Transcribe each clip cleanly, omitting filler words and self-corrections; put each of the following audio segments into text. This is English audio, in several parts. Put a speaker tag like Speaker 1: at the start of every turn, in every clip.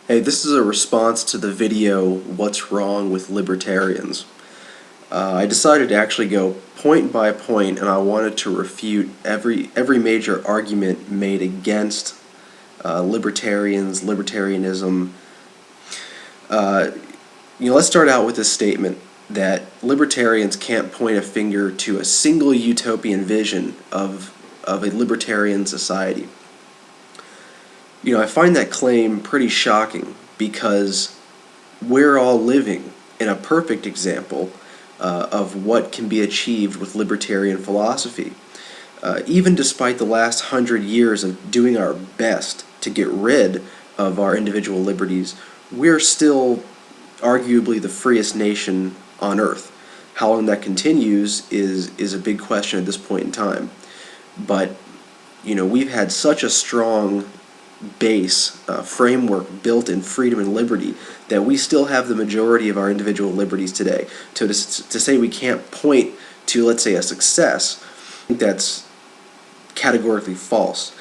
Speaker 1: Hey, this is a response to the video, What's Wrong with Libertarians? I decided to actually go point by point, and I wanted to refute every major argument made against libertarians, libertarianism. Uh, let's start out with this statement that libertarians can't point a finger to a single utopian vision of a libertarian society. I find that claim pretty shocking because we're all living in a perfect example of what can be achieved with libertarian philosophy. Even despite the last 100 years of doing our best to get rid of our individual liberties, we're still arguably the freest nation on earth. How long that continues is a big question at this point in time. But we've had such a strong base framework built in freedom and liberty that we still have the majority of our individual liberties today. To say we can't point to, let's say, a success, I think that's categorically false.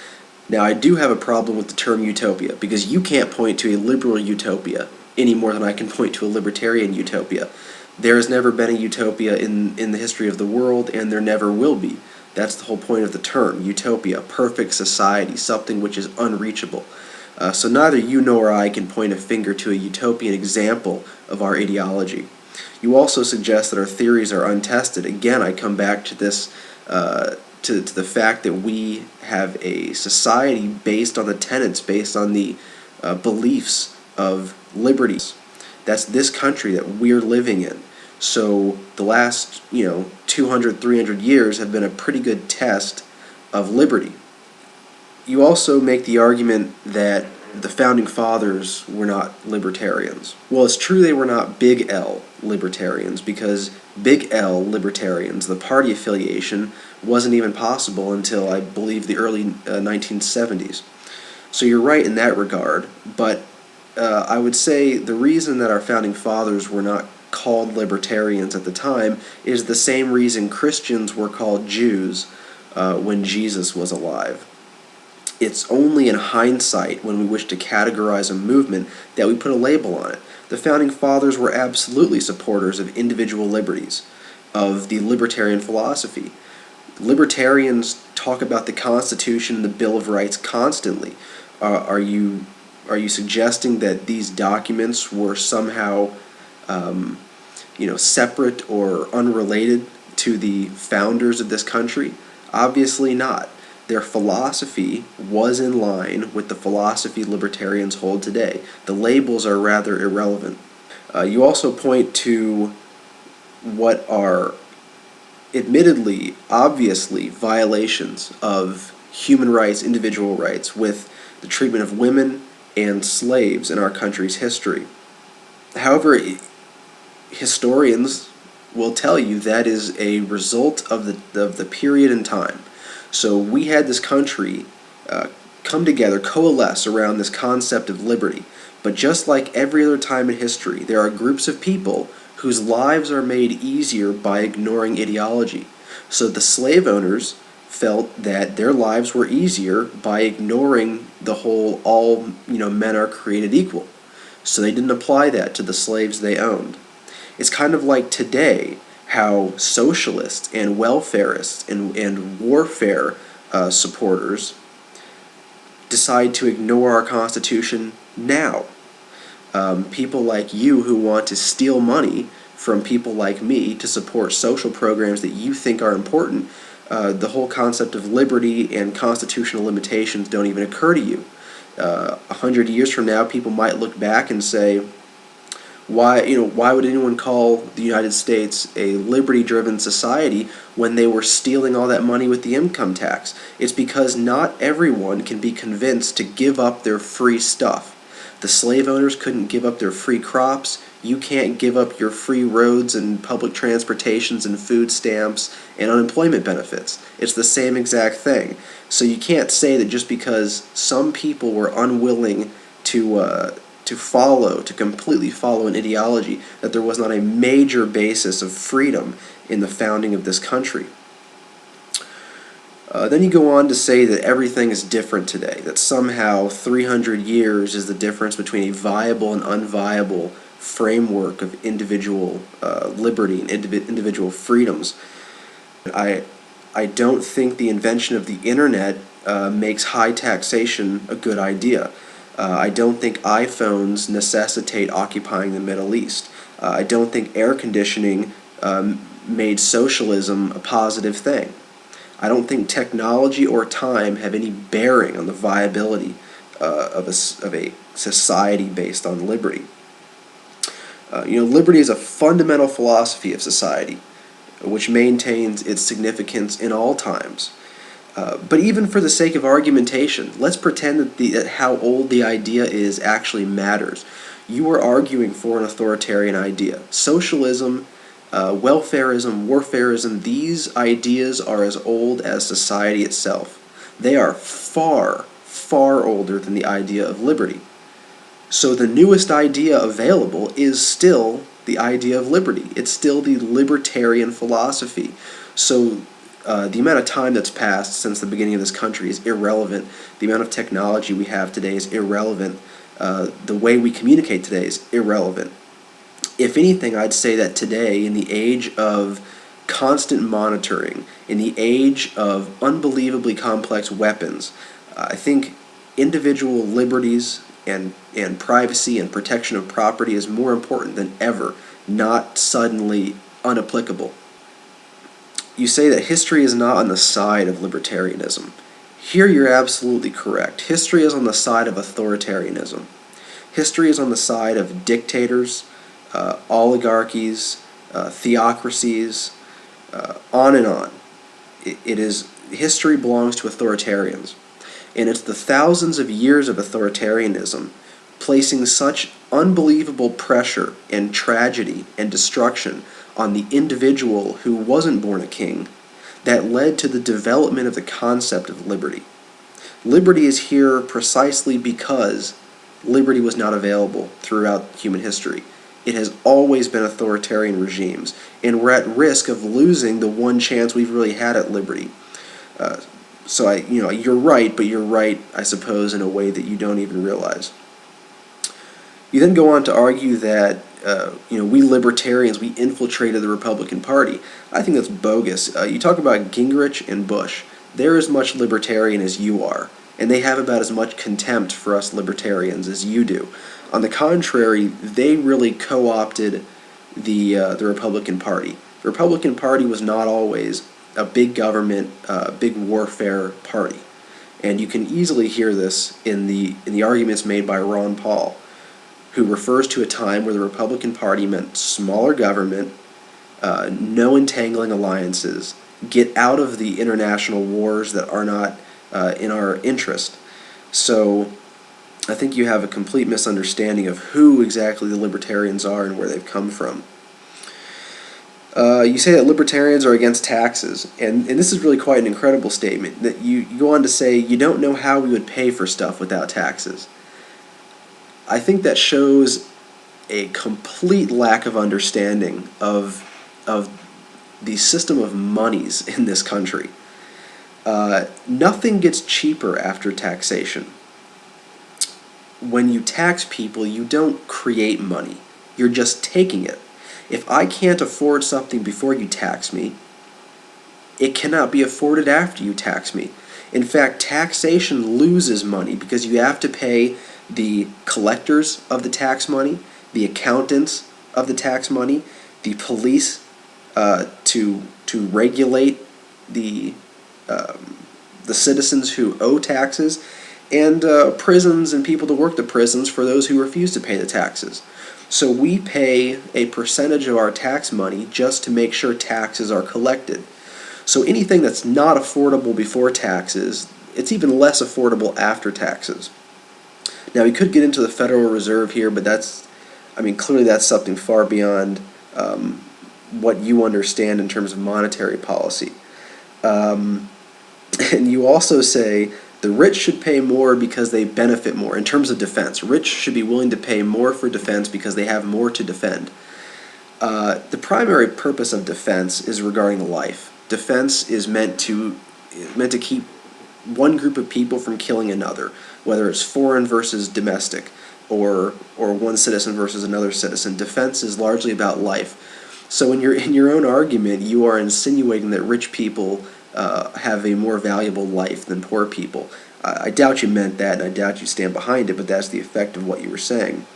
Speaker 1: Now, I do have a problem with the term utopia because you can't point to a liberal utopia any more than I can point to a libertarian utopia. There has never been a utopia in the history of the world, and there never will be. That's the whole point of the term, utopia, perfect society, something which is unreachable. So neither you nor I can point a finger to a utopian example of our ideology. You also suggest that our theories are untested. Again, I come back to this, to the fact that we have a society based on the tenets, based on the beliefs of liberties. That's this country that we're living in. So the last, 200, 300 years have been a pretty good test of liberty. You also make the argument that the Founding Fathers were not libertarians. Well, it's true they were not big L libertarians because big L libertarians, the party affiliation, wasn't even possible until, I believe, the early 1970s. So you're right in that regard, but I would say the reason that our Founding Fathers were not called libertarians at the time is the same reason Christians were called Jews when Jesus was alive. It's only in hindsight, when we wish to categorize a movement, that we put a label on it. The Founding Fathers were absolutely supporters of individual liberties, of the libertarian philosophy. Libertarians talk about the Constitution and the Bill of Rights constantly. Are you suggesting that these documents were somehow separate or unrelated to the founders of this country? Obviously not. Their philosophy was in line with the philosophy libertarians hold today. The labels are rather irrelevant. You also point to what are admittedly, obviously, violations of human rights, individual rights, with the treatment of women and slaves in our country's history. However, historians will tell you that is a result of the period in time. So we had this country come together, coalesce around this concept of liberty. But just like every other time in history, there are groups of people whose lives are made easier by ignoring ideology. So the slave owners felt that their lives were easier by ignoring the whole all men are created equal. So they didn't apply that to the slaves they owned. It's kind of like today how socialists and welfarists and warfare supporters decide to ignore our Constitution now. People like you who want to steal money from people like me to support social programs that you think are important, the whole concept of liberty and constitutional limitations don't even occur to you. 100 years from now, people might look back and say, why would anyone call the United States a liberty-driven society when they were stealing all that money with the income tax? It's because not everyone can be convinced to give up their free stuff. The slave owners couldn't give up their free crops. You can't give up your free roads and public transportations and food stamps and unemployment benefits. It's the same exact thing. So you can't say that just because some people were unwilling to completely follow an ideology, that there was not a major basis of freedom in the founding of this country. Then you go on to say that everything is different today, that somehow 300 years is the difference between a viable and unviable framework of individual liberty and individual freedoms. I don't think the invention of the internet makes high taxation a good idea. I don't think iPhones necessitate occupying the Middle East. I don't think air conditioning made socialism a positive thing. I don't think technology or time have any bearing on the viability of a society based on liberty. Liberty is a fundamental philosophy of society, which maintains its significance in all times. But even for the sake of argumentation, let's pretend that how old the idea is actually matters. You are arguing for an authoritarian idea. Socialism, welfarism, warfarism, these ideas are as old as society itself. They are far, far older than the idea of liberty. So the newest idea available is still the idea of liberty. It's still the libertarian philosophy. So the amount of time that's passed since the beginning of this country is irrelevant. The amount of technology we have today is irrelevant. The way we communicate today is irrelevant. If anything, I'd say that today, in the age of constant monitoring, in the age of unbelievably complex weapons, I think individual liberties and privacy and protection of property is more important than ever, not suddenly unapplicable. You say that history is not on the side of libertarianism. Here you're absolutely correct. History is on the side of authoritarianism. History is on the side of dictators, oligarchies, theocracies, on and on. History belongs to authoritarians. And it's the thousands of years of authoritarianism placing such unbelievable pressure and tragedy and destruction on the individual who wasn't born a king that led to the development of the concept of liberty. Liberty is here precisely because liberty was not available throughout human history. It has always been authoritarian regimes, and we're at risk of losing the one chance we've really had at liberty. So you're right, but you're right, I suppose, in a way that you don't even realize. You then go on to argue that we libertarians, we infiltrated the Republican Party. I think that's bogus. You talk about Gingrich and Bush. They're as much libertarian as you are, and they have about as much contempt for us libertarians as you do. On the contrary, they really co-opted the Republican Party. The Republican Party was not always a big government, big warfare party, and you can easily hear this in the arguments made by Ron Paul, who refers to a time where the Republican Party meant smaller government, no entangling alliances, get out of the international wars that are not in our interest. So I think you have a complete misunderstanding of who exactly the libertarians are and where they've come from. You say that libertarians are against taxes, and this is really quite an incredible statement, that you go on to say you don't know how we would pay for stuff without taxes. I think that shows a complete lack of understanding of the system of monies in this country. Nothing gets cheaper after taxation. When you tax people, you don't create money. You're just taking it. If I can't afford something before you tax me, it cannot be afforded after you tax me. In fact, taxation loses money because you have to pay the collectors of the tax money, the accountants of the tax money, the police to regulate the citizens who owe taxes, and prisons and people to work the prisons for those who refuse to pay the taxes. So we pay a percentage of our tax money just to make sure taxes are collected. So anything that's not affordable before taxes, it's even less affordable after taxes. Now, we could get into the Federal Reserve here, but clearly that's something far beyond what you understand in terms of monetary policy. And you also say the rich should pay more because they benefit more. In terms of defense, rich should be willing to pay more for defense because they have more to defend. The primary purpose of defense is regarding life. Defense is meant to meant to keep one group of people from killing another, whether it's foreign versus domestic, or one citizen versus another citizen. Defense is largely about life. So in your own argument, you are insinuating that rich people have a more valuable life than poor people. I doubt you meant that, and I doubt you stand behind it, but that's the effect of what you were saying.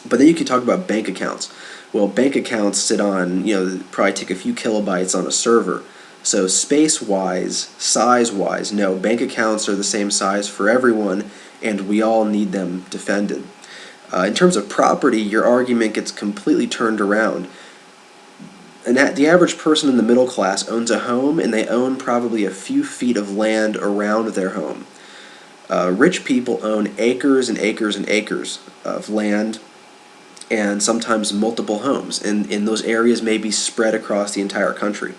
Speaker 1: But then you could talk about bank accounts. Well, bank accounts sit on, probably take a few kilobytes on a server. So space-wise, size-wise, no, bank accounts are the same size for everyone, and we all need them defended. In terms of property, your argument gets completely turned around. And the average person in the middle class owns a home, and they own probably a few feet of land around their home. Rich people own acres and acres and acres of land, and sometimes multiple homes, and those areas may be spread across the entire country.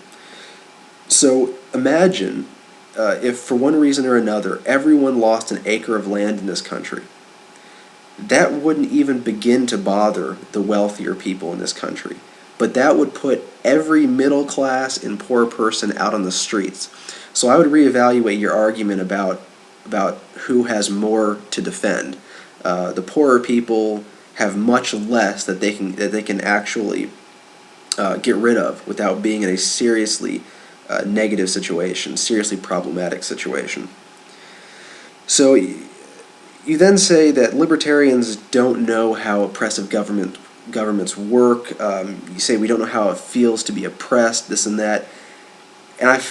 Speaker 1: So imagine if for one reason or another everyone lost an acre of land in this country. That wouldn't even begin to bother the wealthier people in this country, but that would put every middle class and poor person out on the streets. So I would reevaluate your argument about who has more to defend. The poorer people have much less that they can actually get rid of without being in a seriously negative situation, seriously problematic situation. So you then say that libertarians don't know how oppressive governments work. You say we don't know how it feels to be oppressed, this and that. And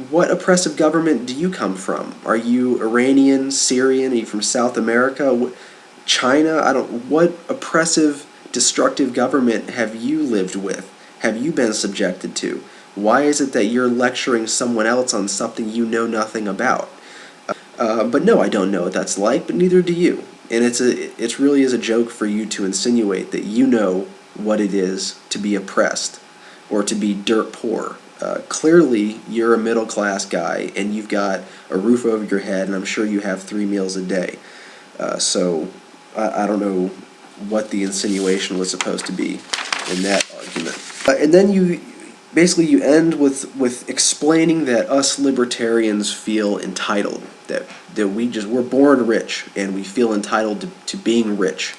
Speaker 1: what oppressive government do you come from? Are you Iranian, Syrian? Are you from South America? China? What oppressive, destructive government have you lived with? Have you been subjected to? Why is it that you're lecturing someone else on something you know nothing about? But no, I don't know what that's like, but neither do you. And it really is a joke for you to insinuate that you know what it is to be oppressed or to be dirt poor. Clearly, you're a middle class guy, and you've got a roof over your head, and I'm sure you have 3 meals a day. So I don't know what the insinuation was supposed to be in that argument. And then you end with explaining that us libertarians feel entitled, that we're born rich and we feel entitled to being rich.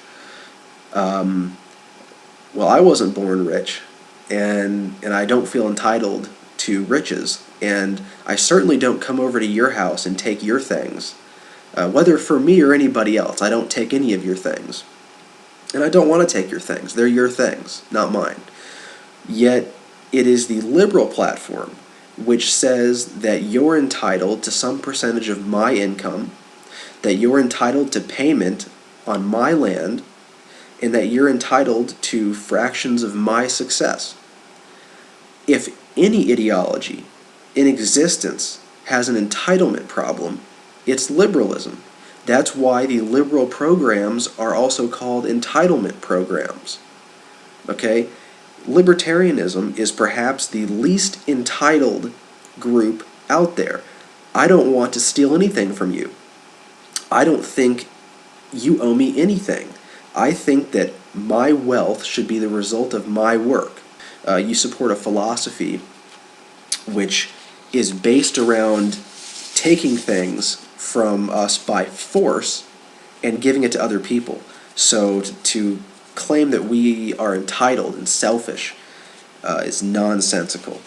Speaker 1: Well, I wasn't born rich, and I don't feel entitled to riches, and I certainly don't come over to your house and take your things. Whether for me or anybody else, I don't take any of your things. And I don't want to take your things. They're your things, not mine. Yet, it is the liberal platform which says that you're entitled to some percentage of my income, that you're entitled to payment on my land, and that you're entitled to fractions of my success. If any ideology in existence has an entitlement problem, it's liberalism. That's why the liberal programs are also called entitlement programs. Okay? Libertarianism is perhaps the least entitled group out there. I don't want to steal anything from you. I don't think you owe me anything. I think that my wealth should be the result of my work. You support a philosophy which is based around taking things from us by force and giving it to other people. So to claim that we are entitled and selfish is nonsensical.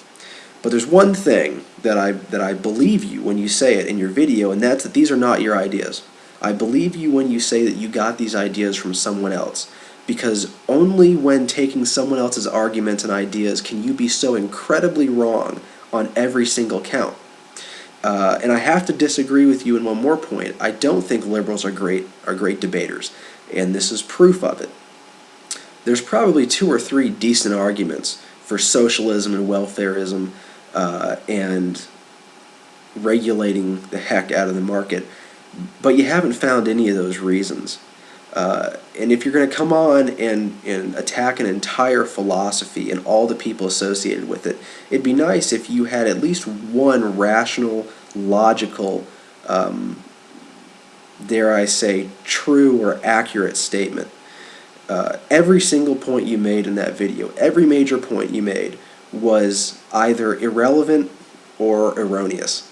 Speaker 1: But there's one thing that I believe you when you say it in your video, and that's that these are not your ideas. I believe you when you say that you got these ideas from someone else, because only when taking someone else's arguments and ideas can you be so incredibly wrong on every single count. And I have to disagree with you in one more point. I don't think liberals are great debaters, and this is proof of it. There's probably 2 or 3 decent arguments for socialism and welfarism and regulating the heck out of the market, but you haven't found any of those reasons. And if you're going to come on and attack an entire philosophy and all the people associated with it, it'd be nice if you had at least one rational, logical, dare I say, true or accurate statement. Every single point you made in that video, every major point you made, was either irrelevant or erroneous.